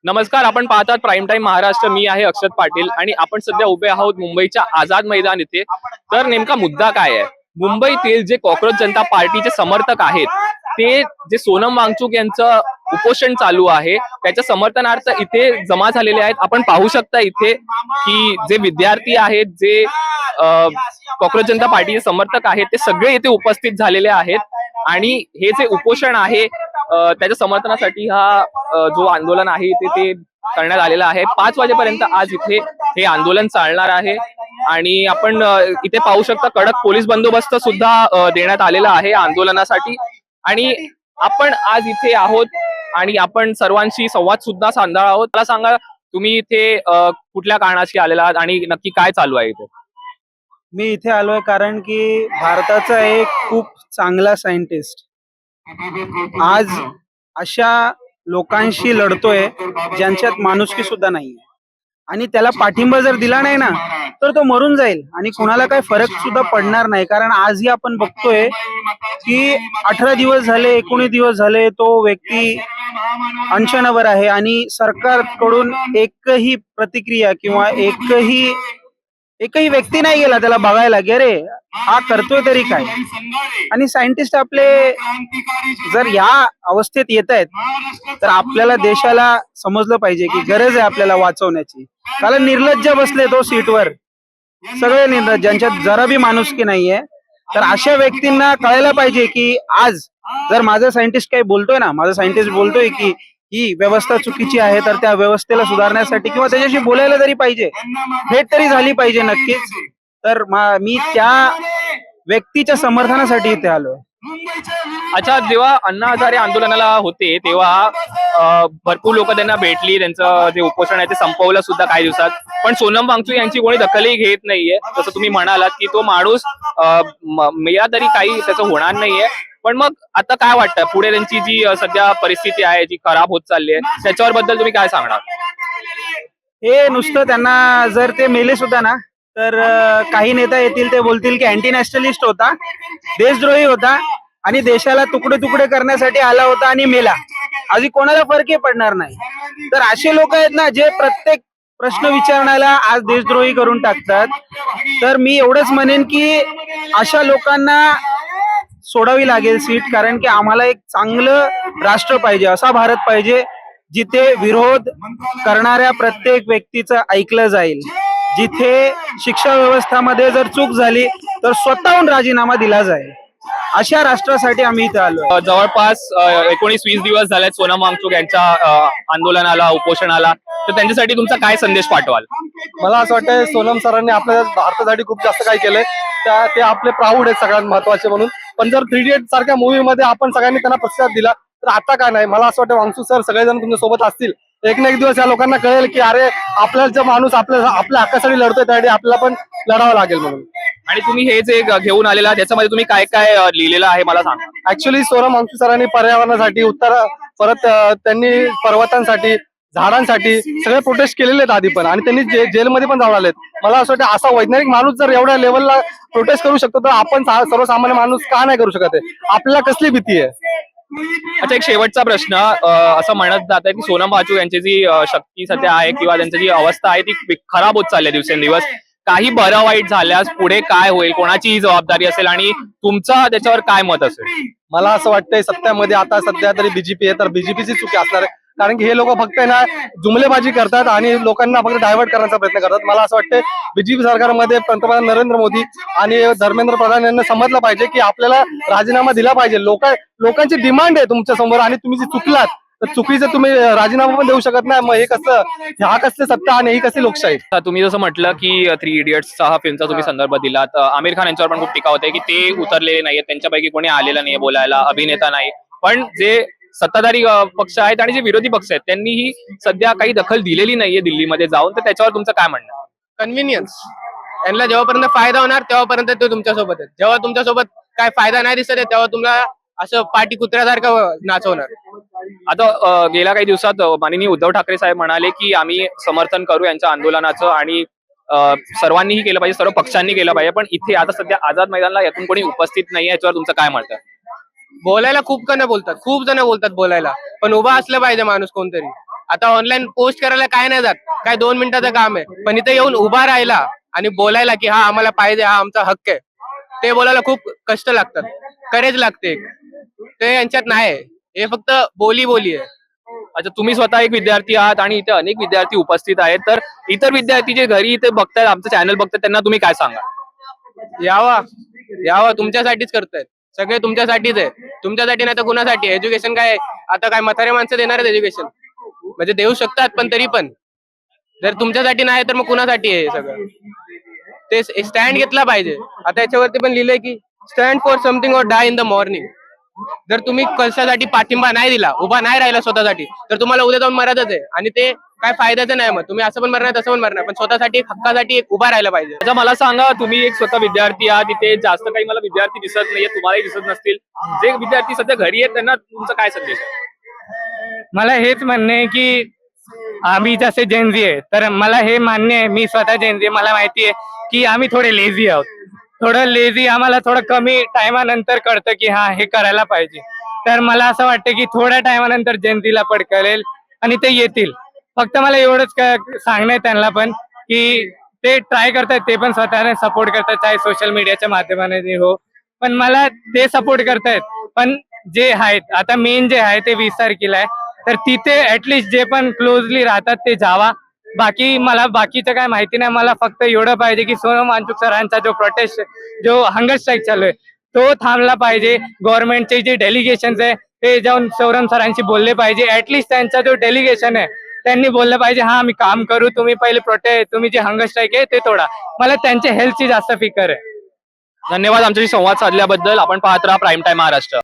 नमस्कार, आपण पाहतात प्राईम टाइम महाराष्ट्र. मी आहे अक्षत पाटील आणि आपण सध्या उभे आहोत मुंबईच्या आझाद मैदान इथे. तर नेमका मुद्दा काय आहे? मुंबईतील जे कॉक्रोच जनता पार्टीचे समर्थक आहेत ते जे सोनम वांगचुक यांचं उपोषण चालू आहे त्याच्या समर्थनार्थ इथे जमा झालेले आहेत. आपण पाहू शकता इथे की जे विद्यार्थी आहेत, जे कॉक्रोच जनता पार्टीचे समर्थक आहेत, ते सगळे इथे उपस्थित झालेले आहेत. आणि हे जे उपोषण आहे त्याच्या समर्थनासाठी हा जो आंदोलन आहे ते करण्यात आलेलं आहे. 5 वाजेपर्यंत आज इथे हे आंदोलन चालणार आहे. आणि आपण इथे पाहू शकता कडक पोलीस बंदोबस्त सुद्धा देण्यात आलेला आहे आंदोलनासाठी. आणि आपण आज इथे आहोत आणि आपण सर्वांशी संवाद सुद्धा साधणार आहोत. मला सांगा, तुम्ही इथे कुठल्या कारणाशी आलेला आहात आणि नक्की काय चालू आहे इथे? मी इथे आलोय कारण की भारताचा एक खूप चांगला सायंटिस्ट आज अशा लोकांशी लढतोय ज्यांच्यात माणुसकी सुद्धा नाहीये, आणि त्याला पाठिंबा जर दिला नाही ना तर तो मरून जाईल आणि कोणाला काही फरक सुद्धा पडणार नाही. कारण आजही आपण बघतोय की 18 दिवस झाले, 19 दिवस झाले तो व्यक्ती अनशनावर आहे आणि सरकारकडून एकही प्रतिक्रिया किंवा एकही व्यक्ती नाही गेला त्याला बघायला की अरे हा करतोय तरी काय. आणि सायंटिस्ट आपले जर या अवस्थेत येत आहेत तर आपल्याला देशाला समजलं पाहिजे की गरज आहे आपल्याला वाचवण्याची. कारण निर्लज्ज बसले तो सीटवर, सगळे निर्लज्ज ज्यांच्यात जरा बी माणुसकी नाहीये. तर अशा व्यक्तींना कळायला पाहिजे की आज जर माझा सायंटिस्ट काही बोलतोय ना, माझा सायंटिस्ट बोलतोय की ही व्यवस्था चुकीची आहे, तर त्या व्यवस्थेला सुधारण्यासाठी किंवा त्याच्याशी बोलायला तरी पाहिजे, भेट तरी झाली पाहिजे नक्कीच. तर मी त्या व्यक्तीच्या समर्थनासाठी इथे आलोय. अच्छा, जेव्हा अण्णा हजारे आंदोलनाला होते तेव्हा भरपूर लोक त्यांना भेटली, त्यांचं जे उपोषण आहे ते संपवलं सुद्धा काही दिवसात. पण सोनम वांगचुक यांची कोणी दखलही घेत नाहीये. जसं तुम्ही म्हणालात की तो माणूस मेला तरी काही त्याचं होणार नाहीये. पण मग आता काय वाटतं, पुढे त्यांची जी सध्या परिस्थिती आहे जी खराब होत चालली आहे त्याच्यावर बद्दल तुम्ही काय सांगणार? हे नुसतं त्यांना जर ते मेले सुद्धा ना तर काही नेता येतील ते बोलतील की अँटी नॅशनलिस्ट होता, देशद्रोही होता आणि देशाला तुकडे तुकडे करण्यासाठी आला होता आणि मेला, आधी कोणाला फरकही पडणार नाही. तर असे लोक आहेत ना जे प्रत्येक प्रश्न विचारण्याला आज देशद्रोही करून टाकतात. तर मी एवढंच म्हणेन की अशा लोकांना सोडावी लागेल सीट. कारण की आम्हाला एक चांगलं राष्ट्र पाहिजे, असा भारत पाहिजे जिथे विरोध करणाऱ्या प्रत्येक व्यक्तीचं ऐकलं जाईल, जिथे शिक्षा व्यवस्थामध्ये जर चूक झाली तर स्वतःहून राजीनामा दिला जाईल. अशा राष्ट्रासाठी आम्ही इथे आलो. जवळपास 19-20 दिवस झाले सोनम वांगचुक यांच्या आंदोलनाला, उपोषणाला. तर त्यांच्यासाठी तुमचा काय संदेश पाठवाल? मला असं वाटतं सोनम सरांनी आपल्या भारतासाठी खूप जास्त काही केलंय, ते आपले प्राऊड आहेत सगळ्यात महत्वाचे म्हणून. पण जर 3 इडियट सारख्या मूवी मध्ये आपण सगळ्यांनी त्यांना प्रतिसाद दिला तर आता काय नाही. मला असं वाटतं वांगचुक सर सगळेजण तुमच्या सोबत असतील, एक ना एक दिवस या लोकांना कळेल की अरे आपल्याला जो माणूस आपल्या हक्कासाठी लढतोय त्यासाठी आपल्याला पण लढावं लागेल म्हणून. आणि तुम्ही हे जे घेऊन आलेला त्याच्यामध्ये तुम्ही काय काय लिहिलेलं आहे मला सांगा. ऍक्च्युअली सोनम वांगचुक सरांनी पर्यावरणासाठी, परत त्यांनी पर्वतांसाठी, झाडांसाठी सगळे प्रोटेस्ट केलेले आहेत आधी पण, आणि त्यांनी जेलमध्ये पण जाऊन आलेत. मला असं वाटतं असा वैज्ञानिक माणूस जर एवढ्या लेवलला प्रोटेस्ट करू शकतो तर आपण सर्वसामान्य माणूस का नाही करू शकत आहे? आपल्याला कसली भीती आहे? अच्छा, एक शेवटचा प्रश्न. असं म्हणत जात आहे की सोनम वांगचुक यांची जी शक्ती सध्या आहे किंवा त्यांची जी अवस्था आहे ती खराब होत चालली आहे दिवसेंदिवस. काही बरं वाईट झाल्यास पुढे काय होईल, कोणाची ही जबाबदारी असेल आणि तुमचं त्याच्यावर काय मत असेल? मला असं वाटतंय सत्यामध्ये आता सध्या तरी बीजेपी आहे, तर बीजेपीची चुकी असणार आहे. कारण की हे लोक फक्त ना जुमलेबाजी करतात आणि लोकांना फक्त डायव्हर्ट करण्याचा प्रयत्न करतात. मला असं वाटतं बीजेपी सरकारमध्ये पंतप्रधान नरेंद्र मोदी आणि धर्मेंद्र प्रधान यांना समजलं पाहिजे की आपल्याला राजीनामा दिला पाहिजे. लोकांची डिमांड आहे तुमच्या समोर आणि तुम्ही जी चुकलात तर चुकीचं तुम्ही राजीनामा पण देऊ शकत नाही. मग हे कसं, हा कसली सत्ता आणि ही कसली लोकशाही? तुम्ही जसं म्हटलं की 3 इडियट्सचा हा फिल्मचा तुम्ही संदर्भ दिलात. आमिर खान यांच्यावर पण खूप टीका होते की ते उतरलेले नाहीये, त्यांच्यापैकी कोणी आलेलं नाहीये बोलायला, अभिनेता नाही. पण जे सत्ताधारी पक्ष आहेत आणि जे विरोधी पक्ष आहेत त्यांनीही सध्या काही दखल दिलेली नाहीये दिल्लीमध्ये जाऊन. तर त्याच्यावर तुमचं काय म्हणणं? कन्व्हिनियन्स. यांना जेव्हापर्यंत फायदा होणार तेव्हापर्यंत ते तुमच्यासोबत आहेत. जेव्हा तुमच्यासोबत काय फायदा नाही दिसत आहे तेव्हा तुम्हाला असं पाठी कुत्र्यासारखं नाचवणार. आता गेल्या काही दिवसात माननीय उद्धव ठाकरे साहेब म्हणाले की आम्ही समर्थन करू यांच्या आंदोलनाचं आणि सर्वांनीही केलं पाहिजे, सर्व पक्षांनी केलं पाहिजे. पण इथे आता सध्या आझाद मैदानाला यातून कोणी उपस्थित नाही, याच्यावर तुमचं काय मत आहे? बोलायला खूप जण बोलतात बोलायला, पण उभा असलं पाहिजे माणूस कोणतरी. आता ऑनलाईन पोस्ट करायला काय नाही जात, काय 2 मिनिटाचं काम आहे, पण इथे येऊन उभा राहिला आणि बोलायला की हा आम्हाला पाहिजे, हा आमचा हक्क आहे, ते बोलायला खूप कष्ट लागतात, करेज लागते. ते यांच्यात नाही आहे. हे फक्त बोली आहे. अच्छा, तुम्ही स्वतः एक विद्यार्थी आहात आणि इथे अनेक विद्यार्थी उपस्थित आहेत, तर इतर विद्यार्थी जे घरी इथे बघतायत, आमचं चॅनल बघतात, त्यांना तुम्ही काय सांगा? यावा तुमच्यासाठीच करतायत, सगळे तुमच्यासाठीच आहे. तुमच्यासाठी नाही तर कुणासाठी? एज्युकेशन काय आता काय म्हातारे माणसं देणार आहेत एज्युकेशन? म्हणजे देऊ शकतात, पण तरी पण जर तुमच्यासाठी नाही तर मग कुणासाठी आहे हे सगळं? ते स्टँड घेतला पाहिजे. आता याच्यावरती पण लिहिलंय की स्टँड फॉर समथिंग और डाय इन द मॉर्निंग. जर तुम्ही कशासाठी पाठिंबा नाही दिला, उभा नाही राहिला स्वतःसाठी, तर तुम्हाला उद्या जाऊन मरायचंच आहे आणि ते काय फायद्याचं नाही. मग तुम्ही असं पण मरणार, तसं पण मरणार, पण स्वतःसाठी एक हक्कासाठी एक उभा राहायला पाहिजे. अच्छा, मला सांगा, तुम्ही एक स्वतः विद्यार्थी आहात, इथे जास्त काही मला विद्यार्थी दिसत नाहीये, तुम्हालाही दिसत नसतील. जे विद्यार्थी सध्या घरी आहेत त्यांना तुमचा काय संदेश आहे? मला हेच म्हणणं आहे की आम्ही जसे जेनझी आहे, तर मला हे मान्य आहे, मी स्वतः जेनझी, मला माहिती आहे की आम्ही थोडे लेझी आहोत. थोडं लेझी, आम्हाला थोडं कमी टायमानंतर कळतं की हा हे करायला पाहिजे. तर मला असं वाटतं की थोड्या टायमानंतर जेनझीला पडकलेल आणि ते येतील. फक्त मला एवढंच सांगणं आहे त्यांना पण की ते ट्राय करतात, ते पण स्वतःने सपोर्ट करतात, चाहे सोशल मीडियाच्या माध्यमाने हो, पण मला ते सपोर्ट करतायत. पण जे आहेत आता मेन जे आहे ते 20 तारखेला आहे, तर तिथे ऍटलिस्ट जे पण क्लोजली राहतात ते जावा. बाकी मला बाकीचं काय माहिती नाही. मला फक्त एवढं पाहिजे की सोनम वांचूक सरांचा जो प्रोटेस्ट, जो हंगर स्ट्राईक चालू आहे, तो थांबला पाहिजे. गव्हर्नमेंटचे जे डेलिगेशन आहे ते जाऊन सोनम सरांशी बोलले पाहिजे. ऍटलिस्ट त्यांचा जो डेलिगेशन आहे त्यांनी बोललं पाहिजे, हा आम्ही काम करू, तुम्ही पहिले तुम्ही जे हंगर स्ट्राईक आहे ते तोडा. मला त्यांच्या हेल्थची जास्त फिकर आहे. धन्यवाद आमच्याशी संवाद साधल्याबद्दल. आपण पाहत राहा प्राईम टाइम महाराष्ट्र.